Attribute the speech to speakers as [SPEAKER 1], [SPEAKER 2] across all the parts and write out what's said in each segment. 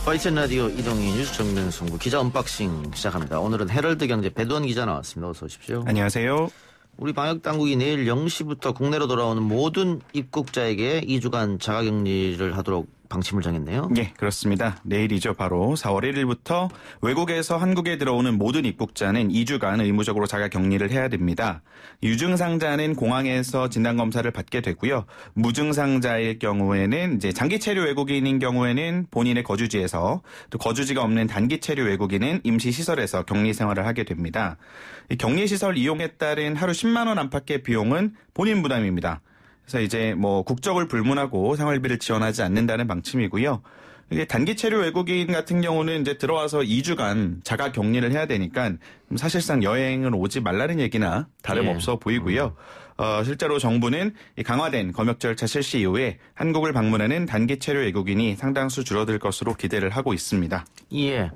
[SPEAKER 1] YTN 라디오 이동희 뉴스 정면승부 기자 언박싱 시작합니다. 오늘은 헤럴드 경제 배두원 기자 나왔습니다. 어서 오십시오.
[SPEAKER 2] 안녕하세요.
[SPEAKER 1] 우리 방역당국이 내일 0시부터 국내로 돌아오는 모든 입국자에게 2주간 자가격리를 하도록 방침을 정했네요.
[SPEAKER 2] 예, 그렇습니다. 내일이죠. 바로 4월 1일부터 외국에서 한국에 들어오는 모든 입국자는 2주간 의무적으로 자가격리를 해야 됩니다. 유증상자는 공항에서 진단검사를 받게 되고요. 무증상자일 경우에는 이제 장기체류 외국인인 경우에는 본인의 거주지에서, 또 거주지가 없는 단기체류 외국인은 임시시설에서 격리 생활을 하게 됩니다. 이 격리시설 이용에 따른 하루 10만 원 안팎의 비용은 본인 부담입니다. 그래서 이제 뭐 국적을 불문하고 생활비를 지원하지 않는다는 방침이고요. 이게 단기 체류 외국인 같은 경우는 이제 들어와서 2주간 자가 격리를 해야 되니까 사실상 여행을 오지 말라는 얘기나 다름없어 보이고요. 실제로 정부는 이 강화된 검역 절차 실시 이후에 한국을 방문하는 단기 체류 외국인이 상당수 줄어들 것으로 기대를 하고 있습니다.
[SPEAKER 1] 예.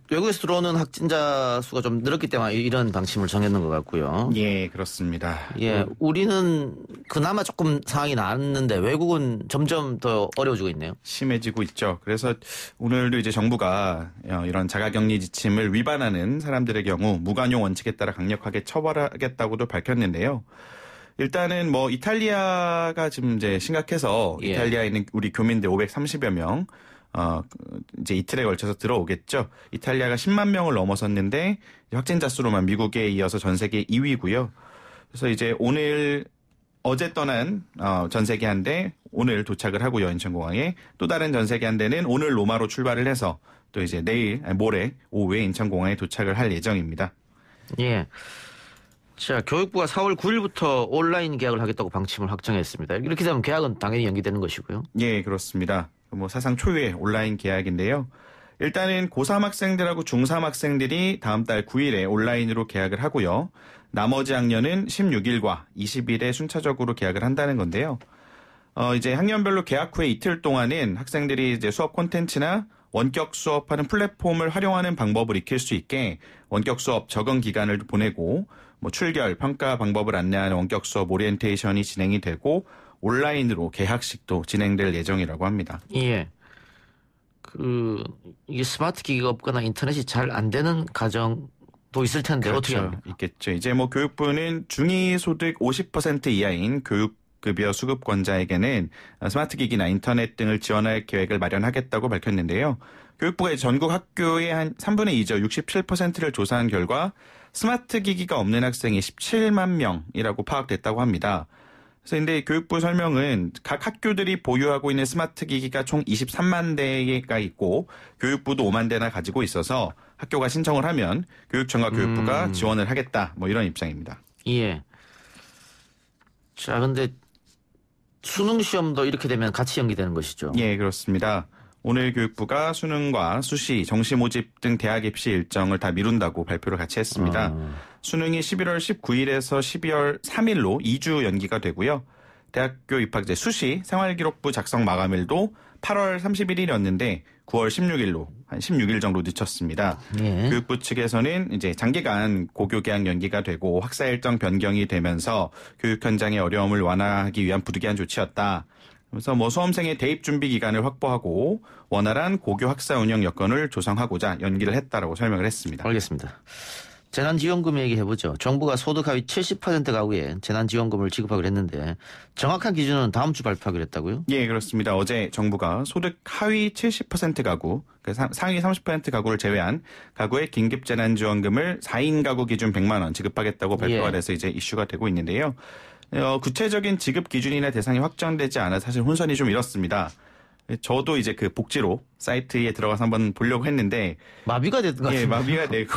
[SPEAKER 1] 외국에서 들어오는 확진자 수가 좀 늘었기 때문에 이런 방침을 정했는 것 같고요.
[SPEAKER 2] 예, 그렇습니다.
[SPEAKER 1] 예, 우리는 그나마 조금 상황이 나았는데 외국은 점점 더 어려워지고 있네요.
[SPEAKER 2] 심해지고 있죠. 그래서 오늘도 이제 정부가 이런 자가격리 지침을 위반하는 사람들의 경우 무관용 원칙에 따라 강력하게 처벌하겠다고도 밝혔는데요. 일단은 뭐 이탈리아가 지금 이제 심각해서
[SPEAKER 1] 예.
[SPEAKER 2] 이탈리아에 있는 우리 교민들 530여 명 이제 이틀에 걸쳐서 들어오겠죠. 이탈리아가 10만 명을 넘어섰는데 확진자 수로만 미국에 이어서 전 세계 2위고요. 그래서 이제 어제 떠난 전 세계 한 대 오늘 도착을 하고요. 인천공항에 또 다른 전 세계 한 대는 오늘 로마로 출발을 해서 또 이제 모레 오후에 인천공항에 도착을 할 예정입니다.
[SPEAKER 1] 예. 자, 교육부가 4월 9일부터 온라인 개학을 하겠다고 방침을 확정했습니다. 이렇게 되면 개학은 당연히 연기되는 것이고요.
[SPEAKER 2] 예, 그렇습니다. 뭐 사상 초유의 온라인 개학인데요. 일단은 고3 학생들하고 중3 학생들이 다음 달 9일에 온라인으로 개학을 하고요. 나머지 학년은 16일과 20일에 순차적으로 개학을 한다는 건데요. 이제 학년별로 개학 후에 이틀 동안은 학생들이 이제 수업 콘텐츠나 원격 수업하는 플랫폼을 활용하는 방법을 익힐 수 있게 원격 수업 적응 기간을 보내고 뭐 출결, 평가 방법을 안내하는 원격 수업 오리엔테이션이 진행이 되고 온라인으로 개학식도 진행될 예정이라고 합니다.
[SPEAKER 1] 예. 이게 스마트 기기가 없거나 인터넷이 잘 안 되는 가정도 있을 텐데
[SPEAKER 2] 그렇죠.
[SPEAKER 1] 어떻게 합니까?
[SPEAKER 2] 있겠죠. 이제 뭐 교육부는 중위소득 50% 이하인 교육급여 수급권자에게는 스마트 기기나 인터넷 등을 지원할 계획을 마련하겠다고 밝혔는데요. 교육부가 전국 학교의 한 3분의 2죠. 67%를 조사한 결과 스마트 기기가 없는 학생이 17만 명이라고 파악됐다고 합니다. 그래서 근데 교육부 설명은 각 학교들이 보유하고 있는 스마트 기기가 총 23만 대가 있고 교육부도 5만 대나 가지고 있어서 학교가 신청을 하면 교육청과 교육부가 지원을 하겠다. 뭐 이런 입장입니다.
[SPEAKER 1] 예. 자, 근데 수능 시험도 이렇게 되면 같이 연기되는 것이죠.
[SPEAKER 2] 예, 그렇습니다. 오늘 교육부가 수능과 수시, 정시 모집 등 대학 입시 일정을 다 미룬다고 발표를 같이 했습니다. 수능이 11월 19일에서 12월 3일로 2주 연기가 되고요. 대학교 입학제 수시 생활기록부 작성 마감일도 8월 31일이었는데 9월 16일로 한 16일 정도 늦췄습니다.
[SPEAKER 1] 예.
[SPEAKER 2] 교육부 측에서는 이제 장기간 고교 개학 연기가 되고 학사 일정 변경이 되면서 교육 현장의 어려움을 완화하기 위한 부득이한 조치였다. 그래서 뭐 수험생의 대입 준비 기간을 확보하고 원활한 고교 학사 운영 여건을 조성하고자 연기를 했다라고 설명을 했습니다.
[SPEAKER 1] 알겠습니다. 재난지원금 얘기해보죠. 정부가 소득 하위 70% 가구에 재난지원금을 지급하기로 했는데 정확한 기준은 다음 주 발표하기로 했다고요?
[SPEAKER 2] 예, 그렇습니다. 어제 정부가 소득 하위 70% 가구, 상위 30% 가구를 제외한 가구의 긴급재난지원금을 4인 가구 기준 100만 원 지급하겠다고 발표가 돼서 이제 이슈가 되고 있는데요. 구체적인 지급 기준이나 대상이 확정되지 않아 사실 혼선이 좀 일었습니다. 저도 이제 그 복지로 사이트에 들어가서 한번 보려고 했는데
[SPEAKER 1] 마비가 됐던 것 같아요.
[SPEAKER 2] 예, 마비가 되고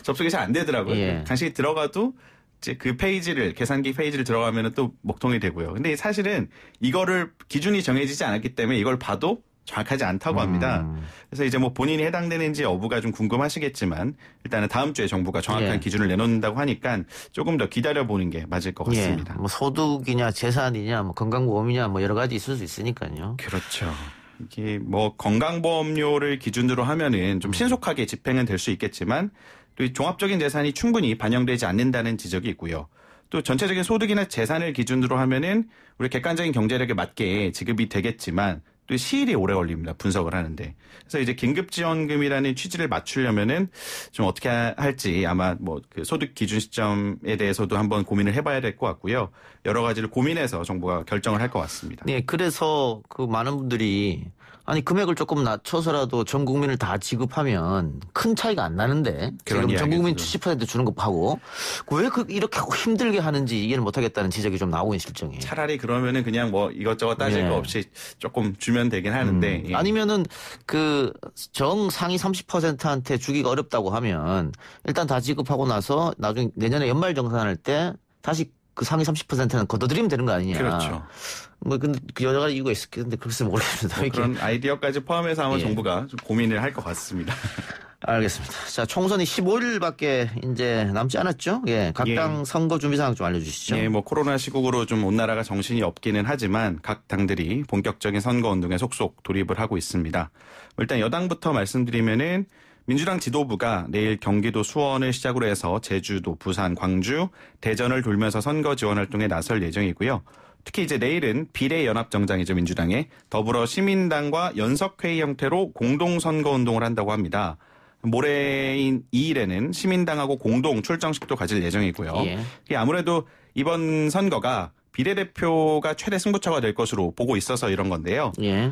[SPEAKER 2] 접속이 잘 안 되더라고요.
[SPEAKER 1] 예.
[SPEAKER 2] 다시 들어가도 이제 그 계산기 페이지를 들어가면 또 먹통이 되고요. 근데 사실은 이거를 기준이 정해지지 않았기 때문에 이걸 봐도 정확하지 않다고 합니다. 그래서 이제 뭐 본인이 해당되는지 여부가 좀 궁금하시겠지만 일단은 다음 주에 정부가 정확한 기준을 내놓는다고 하니까 조금 더 기다려보는 게 맞을 것 같습니다.
[SPEAKER 1] 뭐 소득이냐 재산이냐 뭐 건강보험이냐 뭐 여러 가지 있을 수 있으니까요.
[SPEAKER 2] 그렇죠. 이게 뭐 건강보험료를 기준으로 하면은 좀 신속하게 집행은 될 수 있겠지만 또 이 종합적인 재산이 충분히 반영되지 않는다는 지적이 있고요. 또 전체적인 소득이나 재산을 기준으로 하면은 우리 객관적인 경제력에 맞게 지급이 되겠지만 또 시일이 오래 걸립니다. 분석을 하는데. 그래서 이제 긴급지원금이라는 취지를 맞추려면은 좀 어떻게 할지 아마 뭐 그 소득 기준 시점에 대해서도 한번 고민을 해봐야 될 것 같고요. 여러 가지를 고민해서 정부가 결정을 할 것 같습니다.
[SPEAKER 1] 네, 그래서 그 많은 분들이 아니 금액을 조금 낮춰서라도 전 국민을 다 지급하면 큰 차이가 안 나는데 지금 전 국민 70% 주는 것하고 왜 이렇게 힘들게 하는지 이해를 못하겠다는 지적이 좀 나오고 있는 실정이에요.
[SPEAKER 2] 차라리 그러면은 그냥 뭐 이것저것 따질 거 없이 조금 주면 되긴 하는데
[SPEAKER 1] 아니면은 그 정상위 30%한테 주기가 어렵다고 하면 일단 다 지급하고 나서 나중에 내년에 연말 정산할 때 다시 그 상위 30%는 걷어들이면 되는 거 아니냐.
[SPEAKER 2] 그렇죠.
[SPEAKER 1] 뭐 근데 그 여러 가지 이유가 있겠는데 글쎄 모르겠습니다.
[SPEAKER 2] 뭐 그런 아이디어까지 포함해서 아마 정부가 좀 고민을 할 것 같습니다.
[SPEAKER 1] 알겠습니다. 자, 총선이 15일밖에 이제 남지 않았죠? 예, 각 당 선거 준비 상황 좀 알려주시죠.
[SPEAKER 2] 예, 뭐 코로나 시국으로 좀 온 나라가 정신이 없기는 하지만 각 당들이 본격적인 선거 운동에 속속 돌입을 하고 있습니다. 일단 여당부터 말씀드리면은 민주당 지도부가 내일 경기도 수원을 시작으로 해서 제주도, 부산, 광주, 대전을 돌면서 선거 지원 활동에 나설 예정이고요. 특히 이제 내일은 비례연합정당이죠, 민주당의 더불어 시민당과 연석회의 형태로 공동선거운동을 한다고 합니다. 모레인 2일에는 시민당하고 공동 출정식도 가질 예정이고요. 예. 아무래도 이번 선거가 비례대표가 최대 승부처가 될 것으로 보고 있어서 이런 건데요.
[SPEAKER 1] 예.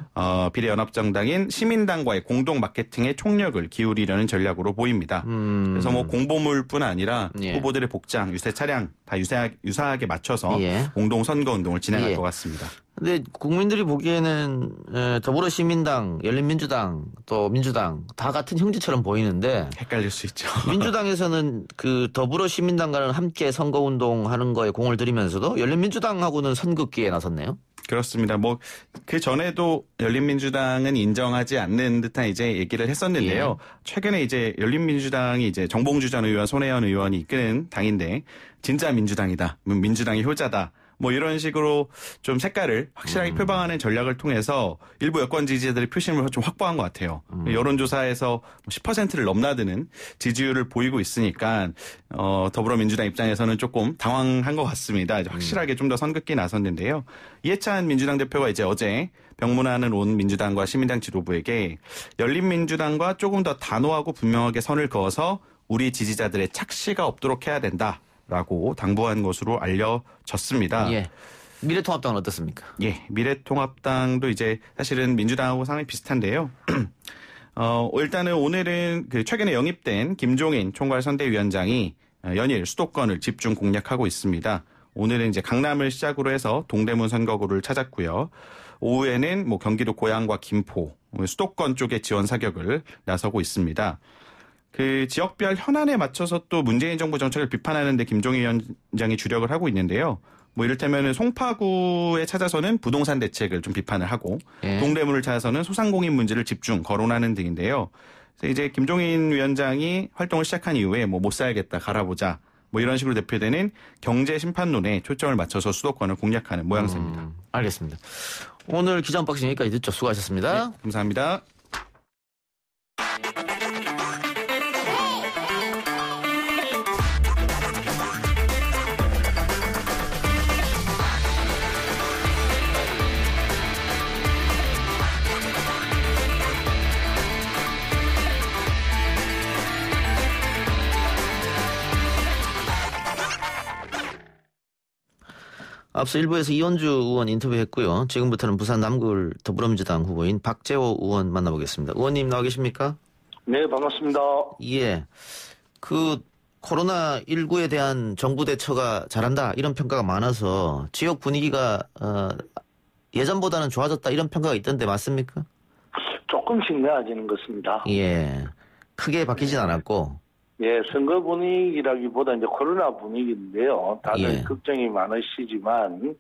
[SPEAKER 2] 비례연합정당인 시민당과의 공동 마케팅에 총력을 기울이려는 전략으로 보입니다. 그래서 뭐 공보물뿐 아니라 후보들의 복장, 유세 차량 다 유사하게 맞춰서 공동 선거운동을 진행할 것 같습니다.
[SPEAKER 1] 근데 국민들이 보기에는 더불어시민당, 열린민주당, 또 민주당 다 같은 형제처럼 보이는데
[SPEAKER 2] 헷갈릴 수 있죠.
[SPEAKER 1] 민주당에서는 그 더불어시민당과는 함께 선거운동하는 거에 공을 들이면서도 열린민주당하고는 선긋기에 나섰네요.
[SPEAKER 2] 그렇습니다. 뭐 그 전에도 열린민주당은 인정하지 않는 듯한 이제 얘기를 했었는데요. 최근에 이제 열린민주당이 이제 정봉주 전 의원, 손혜원 의원이 이끄는 당인데 진짜 민주당이다, 민주당이 효자다. 뭐 이런 식으로 좀 색깔을 확실하게 표방하는 전략을 통해서 일부 여권 지지자들의 표심을 좀 확보한 것 같아요. 여론조사에서 10%를 넘나드는 지지율을 보이고 있으니까 더불어민주당 입장에서는 조금 당황한 것 같습니다. 이제 확실하게 좀 더 선긋기에 나섰는데요. 이해찬 민주당 대표가 이제 어제 병문안을 온 민주당과 시민당 지도부에게 열린민주당과 조금 더 단호하고 분명하게 선을 그어서 우리 지지자들의 착시가 없도록 해야 된다. 라고 당부한 것으로 알려졌습니다.
[SPEAKER 1] 예. 미래통합당은 어떻습니까?
[SPEAKER 2] 예. 미래통합당도 이제 사실은 민주당하고 상당히 비슷한데요. 일단은 오늘은 그 최근에 영입된 김종인 총괄선대위원장이 연일 수도권을 집중 공략하고 있습니다. 오늘은 이제 강남을 시작으로 해서 동대문 선거구를 찾았고요. 오후에는 뭐 경기도 고양과 김포, 수도권 쪽에 지원 사격을 나서고 있습니다. 그 지역별 현안에 맞춰서 또 문재인 정부 정책을 비판하는 데 김종인 위원장이 주력을 하고 있는데요. 뭐 이를테면 송파구에 찾아서는 부동산 대책을 좀 비판을 하고 동대문을 찾아서는 소상공인 문제를 집중 거론하는 등인데요. 그래서 이제 김종인 위원장이 활동을 시작한 이후에 뭐 못 살겠다, 갈아보자 뭐 이런 식으로 대표되는 경제 심판론에 초점을 맞춰서 수도권을 공략하는 모양새입니다.
[SPEAKER 1] 알겠습니다. 오늘 기자 언박싱 여기까지 듣죠. 수고하셨습니다.
[SPEAKER 2] 네, 감사합니다.
[SPEAKER 1] 앞서 일부에서 이원주 의원 인터뷰했고요. 지금부터는 부산 남구을 더불어민주당 후보인 박재호 의원 만나보겠습니다. 의원님 나와 계십니까?
[SPEAKER 3] 네, 반갑습니다.
[SPEAKER 1] 예. 그 코로나19에 대한 정부 대처가 잘한다 이런 평가가 많아서 지역 분위기가 예전보다는 좋아졌다 이런 평가가 있던데 맞습니까?
[SPEAKER 3] 조금씩 나아지는 것입니다.
[SPEAKER 1] 예. 크게 바뀌진 않았고.
[SPEAKER 3] 예, 선거 분위기라기보다 이제 코로나 분위기인데요. 다들 걱정이 많으시지만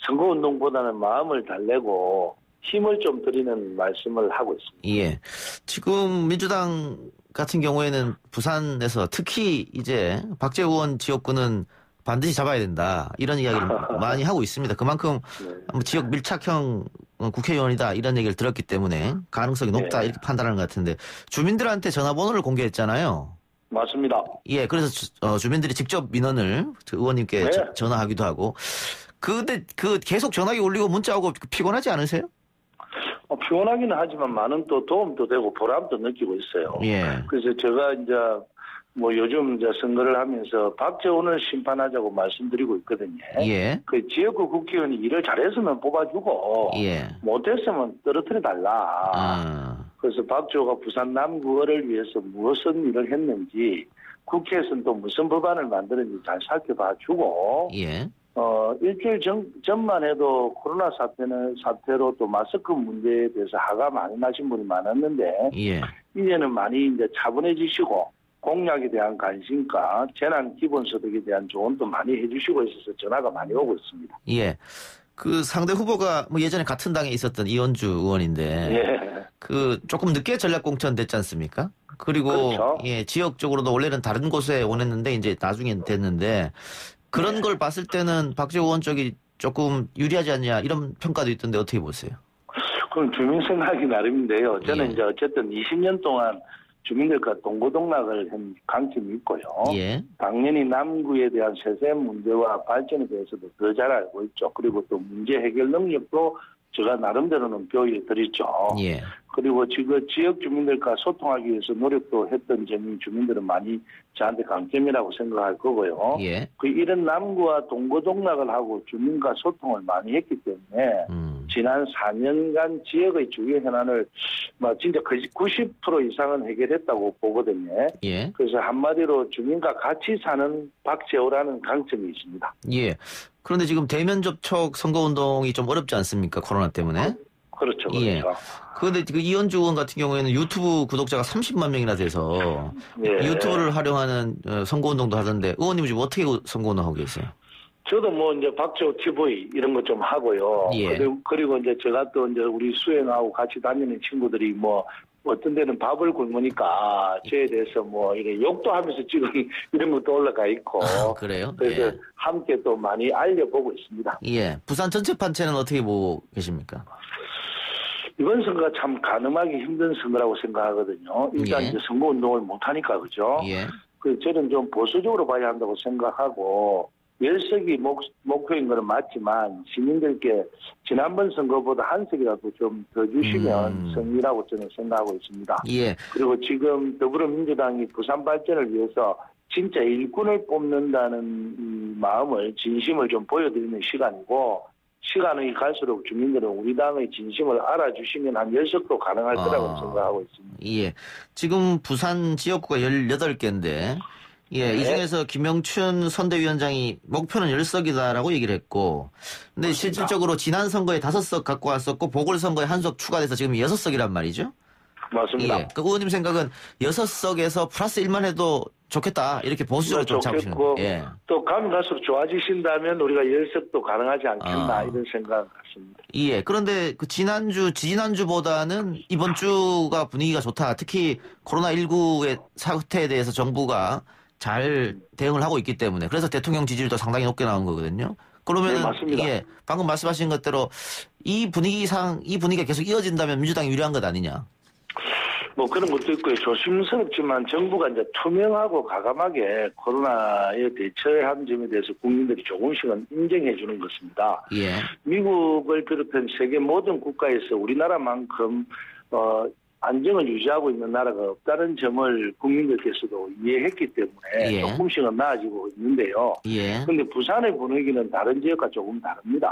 [SPEAKER 3] 선거운동보다는 마음을 달래고 힘을 좀 들이는 말씀을 하고 있습니다.
[SPEAKER 1] 예. 지금 민주당 같은 경우에는 부산에서 특히 이제 박재호 의원 지역구는 반드시 잡아야 된다. 이런 이야기를 많이 하고 있습니다. 그만큼 지역 밀착형 국회의원이다. 이런 얘기를 들었기 때문에 가능성이 높다. 이렇게 판단하는 것 같은데 주민들한테 전화번호를 공개했잖아요.
[SPEAKER 3] 맞습니다.
[SPEAKER 1] 예, 그래서 주민들이 직접 민원을 의원님께 전화하기도 하고. 근데 계속 전화기 올리고 문자 오고 피곤하지 않으세요?
[SPEAKER 3] 피곤하기는 하지만 많은 또 도움도 되고 보람도 느끼고 있어요.
[SPEAKER 1] 예.
[SPEAKER 3] 그래서 제가 이제 뭐 요즘 이제 선거를 하면서 박재원을 심판하자고 말씀드리고 있거든요.
[SPEAKER 1] 예.
[SPEAKER 3] 그 지역구 국회의원이 일을 잘했으면 뽑아주고
[SPEAKER 1] 예.
[SPEAKER 3] 못했으면 떨어뜨려 달라.
[SPEAKER 1] 아.
[SPEAKER 3] 그래서 박재호가 부산 남구를 위해서 무엇은 일을 했는지 국회에서는 또 무슨 법안을 만드는지 잘 살펴봐주고
[SPEAKER 1] 예.
[SPEAKER 3] 일주일 전만 해도 코로나 사태로 또 마스크 문제에 대해서 화가 많이 나신 분이 많았는데
[SPEAKER 1] 예.
[SPEAKER 3] 이제는 많이 이제 차분해지시고 공약에 대한 관심과 재난 기본소득에 대한 조언도 많이 해주시고 있어서 전화가 많이 오고 있습니다.
[SPEAKER 1] 예. 그 상대 후보가 뭐 예전에 같은 당에 있었던 이원주 의원인데
[SPEAKER 3] 예.
[SPEAKER 1] 그 조금 늦게 전략 공천 됐지 않습니까? 그리고
[SPEAKER 3] 그렇죠.
[SPEAKER 1] 예, 지역적으로도 원래는 다른 곳에 원했는데 이제 나중에 됐는데 그런 걸 봤을 때는 박재호 의원 쪽이 조금 유리하지 않냐 이런 평가도 있던데 어떻게 보세요?
[SPEAKER 3] 그럼 주민 생각이 나름인데요. 저는
[SPEAKER 1] 예.
[SPEAKER 3] 이제 어쨌든 20년 동안 주민들과 동고동락을 한 강점이 있고요.
[SPEAKER 1] 예.
[SPEAKER 3] 당연히 남구에 대한 세세한 문제와 발전에 대해서도 더 잘 알고 있죠. 그리고 또 문제 해결 능력도 제가 나름대로는 보여드렸죠.
[SPEAKER 1] 예.
[SPEAKER 3] 그리고 지금 지역 주민들과 소통하기 위해서 노력도 했던 점이 주민들은 많이 저한테 강점이라고 생각할 거고요.
[SPEAKER 1] 예.
[SPEAKER 3] 그 이런 남구와 동고동락을 하고 주민과 소통을 많이 했기 때문에 지난 4년간 지역의 주요 현안을 진짜 90% 이상은 해결했다고 보거든요.
[SPEAKER 1] 예.
[SPEAKER 3] 그래서 한마디로 주민과 같이 사는 박재호라는 강점이 있습니다.
[SPEAKER 1] 예. 그런데 지금 대면 접촉 선거운동이 좀 어렵지 않습니까? 코로나 때문에.
[SPEAKER 3] 그렇죠.
[SPEAKER 1] 예.
[SPEAKER 3] 그렇죠.
[SPEAKER 1] 그런데 그 이현주 의원 같은 경우에는 유튜브 구독자가 30만 명이나 돼서
[SPEAKER 3] 예.
[SPEAKER 1] 유튜브를 활용하는 선거운동도 하던데 의원님 지금 어떻게 선거운동 하고 계세요?
[SPEAKER 3] 저도 뭐 이제 박재호 TV 이런 거 좀 하고요.
[SPEAKER 1] 예.
[SPEAKER 3] 그리고 이제 제가 또 이제 우리 수행하고 같이 다니는 친구들이 뭐 어떤 데는 밥을 굶으니까 저에 대해서 뭐 이렇게 욕도 하면서 지금 이런 것도 올라가 있고.
[SPEAKER 1] 아, 그래요?
[SPEAKER 3] 그래서
[SPEAKER 1] 예.
[SPEAKER 3] 함께 또 많이 알려보고 있습니다.
[SPEAKER 1] 예. 부산 전체 판체는 어떻게 보고 계십니까?
[SPEAKER 3] 이번 선거가 참 가늠하기 힘든 선거라고 생각하거든요. 일단
[SPEAKER 1] 예.
[SPEAKER 3] 이제 선거운동을 못하니까 그죠.
[SPEAKER 1] 예.
[SPEAKER 3] 그 저는 좀 보수적으로 봐야 한다고 생각하고 열석이 목표인 것은 맞지만 시민들께 지난번 선거보다 한 석이라도 좀 더 주시면 승리라고 저는 생각하고 있습니다.
[SPEAKER 1] 예.
[SPEAKER 3] 그리고 지금 더불어민주당이 부산 발전을 위해서 진짜 일꾼을 뽑는다는 이 마음을 진심을 좀 보여드리는 시간이고 시간이 갈수록 주민들은 우리 당의 진심을 알아주시면 한 10석도 가능할 거라고 생각하고 있습니다.
[SPEAKER 1] 예. 지금 부산 지역구가 18개인데 예,
[SPEAKER 3] 네.
[SPEAKER 1] 이 중에서 김영춘 선대위원장이 목표는 10석이다라고 얘기를 했고, 근데
[SPEAKER 3] 그렇습니다.
[SPEAKER 1] 실질적으로 지난 선거에 5석 갖고 왔었고, 보궐선거에 1석 추가돼서 지금 6석이란 말이죠?
[SPEAKER 3] 맞습니다.
[SPEAKER 1] 예. 그 의원님 생각은 6석에서 플러스 1만 해도 좋겠다. 이렇게 보수적으로 좀 잡으시는
[SPEAKER 3] 좋겠고
[SPEAKER 1] 거예요. 예.
[SPEAKER 3] 또 가면 갈수록 좋아지신다면 우리가 10석도 가능하지 않겠나 이런 생각 같습니다.
[SPEAKER 1] 예. 그런데 그 지난주보다는 이번 주가 분위기가 좋다. 특히 코로나19의 사태에 대해서 정부가 잘 대응을 하고 있기 때문에 그래서 대통령 지지율도 상당히 높게 나온 거거든요. 그러면은
[SPEAKER 3] 네, 맞습니다.
[SPEAKER 1] 예, 방금 말씀하신 것대로 이 분위기가 계속 이어진다면 민주당이 유리한 것 아니냐?
[SPEAKER 3] 뭐 그런 것도 있고요. 조심스럽지만 정부가 이제 투명하고 과감하게 코로나에 대처한 점에 대해서 국민들이 조금씩은 인정해 주는 것입니다.
[SPEAKER 1] 예.
[SPEAKER 3] 미국을 비롯한 세계 모든 국가에서 우리나라만큼 안정을 유지하고 있는 나라가 없다는 점을 국민들께서도 이해했기 때문에
[SPEAKER 1] 예.
[SPEAKER 3] 조금씩은 나아지고 있는데요.
[SPEAKER 1] 예.
[SPEAKER 3] 그런데 부산의 분위기는 다른 지역과 조금 다릅니다.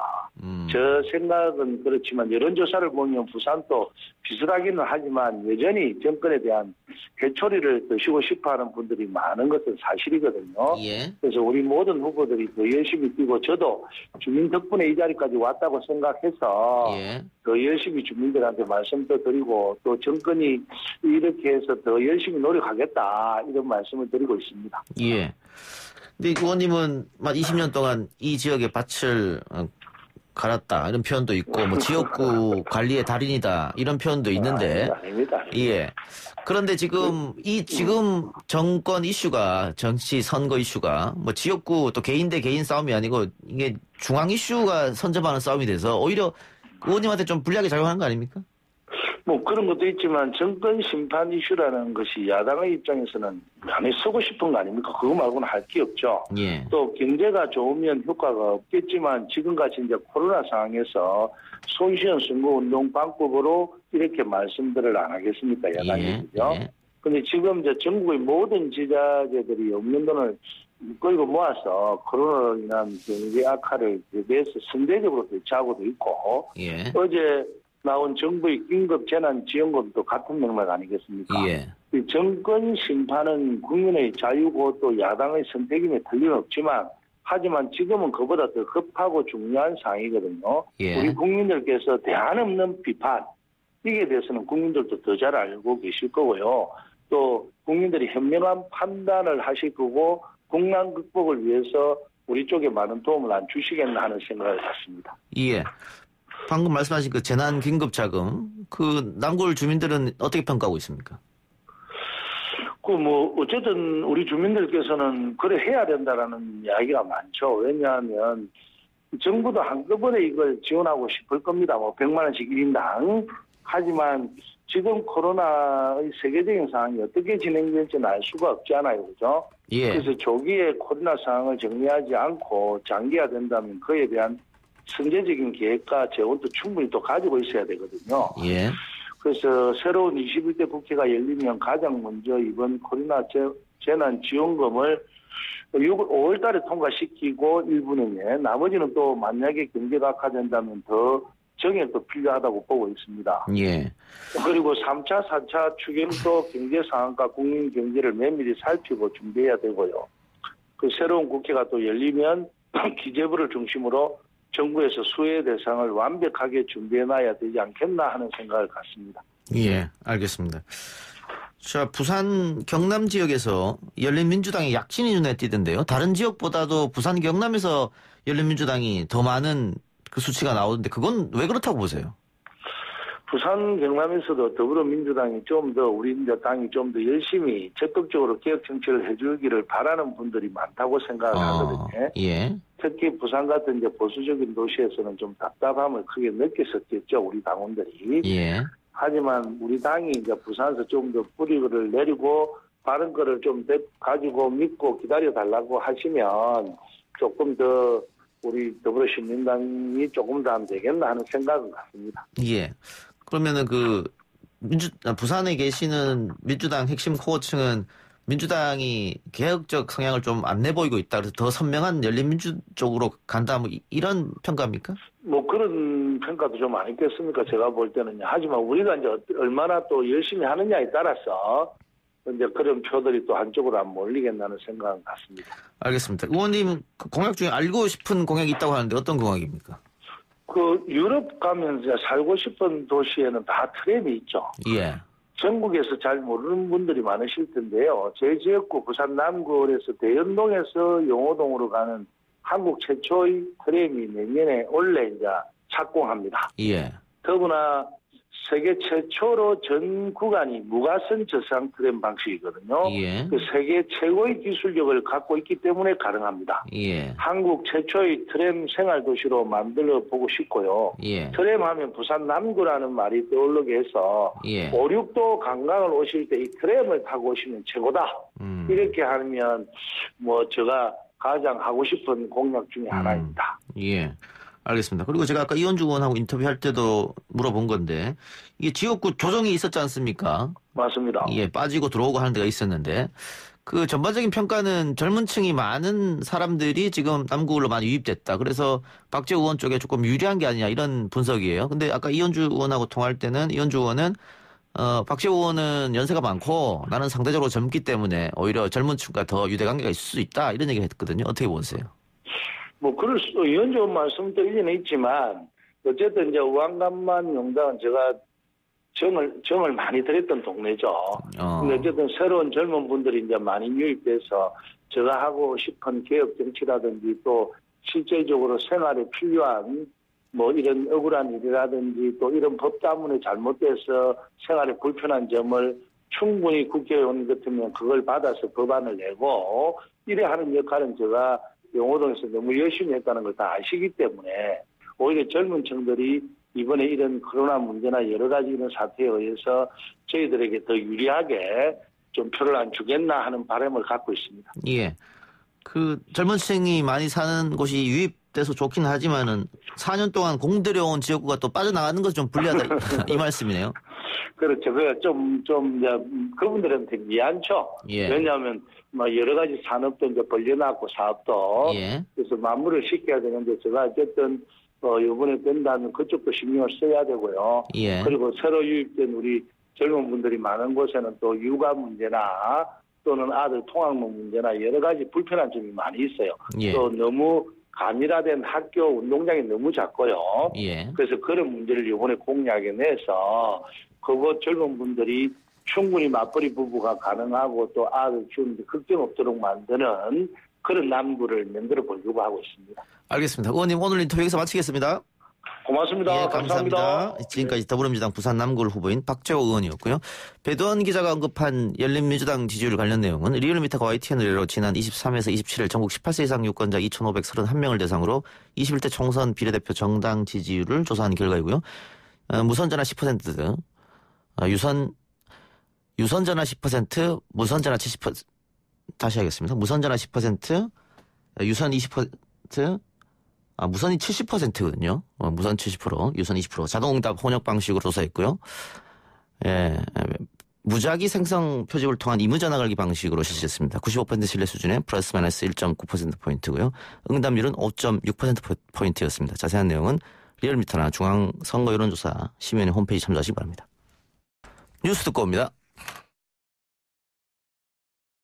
[SPEAKER 3] 저 생각은 그렇지만 여론조사를 보면 부산도 비슷하기는 하지만 여전히 정권에 대한 회초리를 드시고 싶어하는 분들이 많은 것은 사실이거든요.
[SPEAKER 1] 예.
[SPEAKER 3] 그래서 우리 모든 후보들이 더 열심히 뛰고 저도 주민 덕분에 이 자리까지 왔다고 생각해서
[SPEAKER 1] 예.
[SPEAKER 3] 더 열심히 주민들한테 말씀도 드리고 또 정권이 이렇게 해서 더 열심히 노력하겠다 이런 말씀을 드리고 있습니다.
[SPEAKER 1] 예. 근데 의원님은 20년 동안 이 지역의 밭을 갈았다 이런 표현도 있고 뭐 지역구 관리의 달인이다 이런 표현도 있는데
[SPEAKER 3] 아닙니다.
[SPEAKER 1] 예. 그런데 지금 정권 이슈가 정치 선거 이슈가 뭐 지역구 또 개인 대 개인 싸움이 아니고 이게 중앙 이슈가 선점하는 싸움이 돼서 오히려 의원님한테 좀 불리하게 작용하는 거 아닙니까?
[SPEAKER 3] 뭐 그런 것도 있지만 정권 심판 이슈라는 것이 야당의 입장에서는 많이 쓰고 싶은 거 아닙니까? 그거 말고는 할 게 없죠.
[SPEAKER 1] 예.
[SPEAKER 3] 또 경제가 좋으면 효과가 없겠지만 지금같이 이제 코로나 상황에서 손쉬운 선거운동 방법으로 이렇게 말씀들을 안 하겠습니까? 야당이. 그죠?
[SPEAKER 1] 예.
[SPEAKER 3] 근데 지금 이제 전국의 모든 지자체들이 없는 돈을 끌고 모아서 코로나로 인한 경제 악화를 대비해서 선제적으로 대처하고도 있고
[SPEAKER 1] 예.
[SPEAKER 3] 어제 나온 정부의 긴급 재난 지원금도 같은 맥락 아니겠습니까?
[SPEAKER 1] 예.
[SPEAKER 3] 이 정권 심판은 국민의 자유고 또 야당의 선택임에 틀림없지만 하지만 지금은 그보다 더 급하고 중요한 상황이거든요.
[SPEAKER 1] 예.
[SPEAKER 3] 우리 국민들께서 대안 없는 비판 이게 대해서는 국민들도 더 잘 알고 계실 거고요. 또 국민들이 현명한 판단을 하실 거고 국난 극복을 위해서 우리 쪽에 많은 도움을 안 주시겠나 하는 생각을 갖습니다.
[SPEAKER 1] 예. 방금 말씀하신 그 재난 긴급 자금, 그 남구을 주민들은 어떻게 평가하고 있습니까?
[SPEAKER 3] 어쨌든 우리 주민들께서는 그래 해야 된다라는 이야기가 많죠. 왜냐하면 정부도 한꺼번에 이걸 지원하고 싶을 겁니다. 100만 원씩 1인당. 하지만 지금 코로나의 세계적인 상황이 어떻게 진행될지는 알 수가 없잖아요. 그죠?
[SPEAKER 1] 예.
[SPEAKER 3] 그래서 조기에 코로나 상황을 정리하지 않고 장기화된다면 그에 대한 선제적인 계획과 재원도 충분히 또 가지고 있어야 되거든요.
[SPEAKER 1] 예.
[SPEAKER 3] 그래서 새로운 21대 국회가 열리면 가장 먼저 이번 코로나 재난 지원금을 5월 달에 통과시키고 일부는 나머지는 또 만약에 경제가 악화된다면 더 정액도 필요하다고 보고 있습니다.
[SPEAKER 1] 예.
[SPEAKER 3] 그리고 3차, 4차 추경도 경제 상황과 국민 경제를 면밀히 살피고 준비해야 되고요. 그 새로운 국회가 또 열리면 기재부를 중심으로 정부에서 수혜 대상을 완벽하게 준비해놔야 되지 않겠나 하는 생각을 갖습니다.
[SPEAKER 1] 예, 알겠습니다. 자, 부산 경남 지역에서 열린민주당이 약진이 눈에 띄던데요. 다른 지역보다도 부산 경남에서 열린민주당이 더 많은 그 수치가 나오는데 그건 왜 그렇다고 보세요?
[SPEAKER 3] 부산 경남에서도 더불어민주당이 좀 더 우리 당이 좀 더 열심히 적극적으로 개혁 정치를 해주기를 바라는 분들이 많다고 생각을 하거든요.
[SPEAKER 1] 예.
[SPEAKER 3] 특히 부산 같은 이제 보수적인 도시에서는 좀 답답함을 크게 느꼈었겠죠, 우리 당원들이.
[SPEAKER 1] 예.
[SPEAKER 3] 하지만 우리 당이 이제 부산에서 좀 더 뿌리를 내리고 바른 거를 좀 가지고 믿고 기다려 달라고 하시면 조금 더 우리 더불어시민당이 조금 더 하면 되겠나 하는 생각은 같습니다.
[SPEAKER 1] 예. 그러면은 부산에 계시는 민주당 핵심 코어층은 민주당이 개혁적 성향을 좀 안 내보이고 있다. 그래서 더 선명한 열린민주 쪽으로 간다. 이런 평가입니까?
[SPEAKER 3] 그런 평가도 좀 안 있겠습니까? 제가 볼 때는요. 하지만 우리가 이제 얼마나 또 열심히 하느냐에 따라서 이제 그런 표들이 또 한쪽으로 안 몰리겠다는 생각은 같습니다.
[SPEAKER 1] 알겠습니다. 의원님 공약 중에 알고 싶은 공약이 있다고 하는데 어떤 공약입니까?
[SPEAKER 3] 유럽 가면 이제 살고 싶은 도시에는 다 트램이 있죠.
[SPEAKER 1] 예.
[SPEAKER 3] 전국에서 잘 모르는 분들이 많으실 텐데요. 제 지역구 부산 남구에서 대연동에서 용호동으로 가는 한국 최초의 트램이 내년에 원래 이제 착공합니다.
[SPEAKER 1] 예.
[SPEAKER 3] 더구나 세계 최초로 전 구간이 무가선 저상 트램 방식이거든요.
[SPEAKER 1] 예.
[SPEAKER 3] 그 세계 최고의 기술력을 갖고 있기 때문에 가능합니다.
[SPEAKER 1] 예.
[SPEAKER 3] 한국 최초의 트램 생활도시로 만들어 보고 싶고요.
[SPEAKER 1] 예.
[SPEAKER 3] 트램 하면 부산 남구라는 말이 떠오르게 해서
[SPEAKER 1] 예.
[SPEAKER 3] 5, 6도 관광을 오실 때 이 트램을 타고 오시면 최고다. 이렇게 하면 제가 가장 하고 싶은 공약 중에 하나입니다.
[SPEAKER 1] 예. 알겠습니다. 그리고 제가 아까 이현주 의원하고 인터뷰할 때도 물어본 건데 이게 지역구 조정이 있었지 않습니까?
[SPEAKER 3] 맞습니다.
[SPEAKER 1] 예, 빠지고 들어오고 하는 데가 있었는데 그 전반적인 평가는 젊은 층이 많은 사람들이 지금 남구로 많이 유입됐다. 그래서 박재 의원 쪽에 조금 유리한 게 아니냐 이런 분석이에요. 근데 아까 이현주 의원하고 통화할 때는 이현주 의원은 박재 의원은 연세가 많고 나는 상대적으로 젊기 때문에 오히려 젊은 층과 더 유대관계가 있을 수 있다. 이런 얘기를 했거든요. 어떻게 보세요?
[SPEAKER 3] 그럴 수, 이현주 말씀도 일리는 있지만, 어쨌든 이제 우왕간만 용당은 제가 정을 많이 들였던 동네죠. 근데 어쨌든 새로운 젊은 분들이 이제 많이 유입돼서 제가 하고 싶은 개혁 정치라든지 또 실제적으로 생활에 필요한 이런 억울한 일이라든지 또 이런 법 때문에 잘못돼서 생활에 불편한 점을 충분히 국회의원 같으면 그걸 받아서 법안을 내고 이래 하는 역할은 제가 용호동에서 너무 열심히 했다는 걸 다 아시기 때문에 오히려 젊은 층들이 이번에 이런 코로나 문제나 여러 가지 이런 사태에 의해서 저희들에게 더 유리하게 좀 표를 안 주겠나 하는 바람을 갖고 있습니다.
[SPEAKER 1] 예. 그 젊은 층이 많이 사는 곳이 유입돼서 좋긴 하지만은 4년 동안 공들여온 지역구가 또 빠져나가는 것이 좀 불리하다 이 말씀이네요.
[SPEAKER 3] 그렇죠. 그분들한테 미안죠.
[SPEAKER 1] 예.
[SPEAKER 3] 왜냐하면 여러 가지 산업도 이제 벌려놨고 사업도
[SPEAKER 1] 예.
[SPEAKER 3] 그래서 마무리를 시켜야 되는데 제가 어쨌든 이번에 된다면 그쪽도 신경을 써야 되고요.
[SPEAKER 1] 예.
[SPEAKER 3] 그리고 새로 유입된 우리 젊은 분들이 많은 곳에는 또 육아 문제나 또는 아들 통학로 문제나 여러 가지 불편한 점이 많이 있어요.
[SPEAKER 1] 예.
[SPEAKER 3] 또 너무 가밀화된 학교 운동장이 너무 작고요.
[SPEAKER 1] 예.
[SPEAKER 3] 그래서 그런 문제를 이번에 공약에 내서 그곳 젊은 분들이 충분히 맞벌이 부부가 가능하고 또 아들 키우는데 걱정 없도록 만드는 그런 남구를 만들어 보려고 하고 있습니다.
[SPEAKER 1] 알겠습니다. 의원님 오늘 인터뷰 여기서 마치겠습니다.
[SPEAKER 3] 고맙습니다.
[SPEAKER 1] 예, 감사합니다. 지금까지 더불어민주당 부산 남구를 후보인 박재호 의원이었고요. 배두원 기자가 언급한 열린민주당 지지율 관련 내용은 리얼미터가 YTN 의뢰로 지난 23에서 27일 전국 18세 이상 유권자 2,531명을 대상으로 21대 총선 비례대표 정당 지지율을 조사한 결과이고요. 무선전화 10%, 유선전화 10%, 무선전화 70%, 다시 하겠습니다. 무선전화 10%, 유선 20%, 무선이 70%거든요. 무선 70%, 유선 20%. 자동응답 혼역 방식으로 조사했고요. 예, 무작위 생성 표집을 통한 임의전화 걸기 방식으로 실시했습니다. 95% 신뢰 수준의 플러스 마이너스 1.9%포인트고요. 응답률은 5.6%포인트였습니다. 자세한 내용은 리얼미터나 중앙선거여론조사 심의위원회 홈페이지 참조하시기 바랍니다. 뉴스 듣고 옵니다.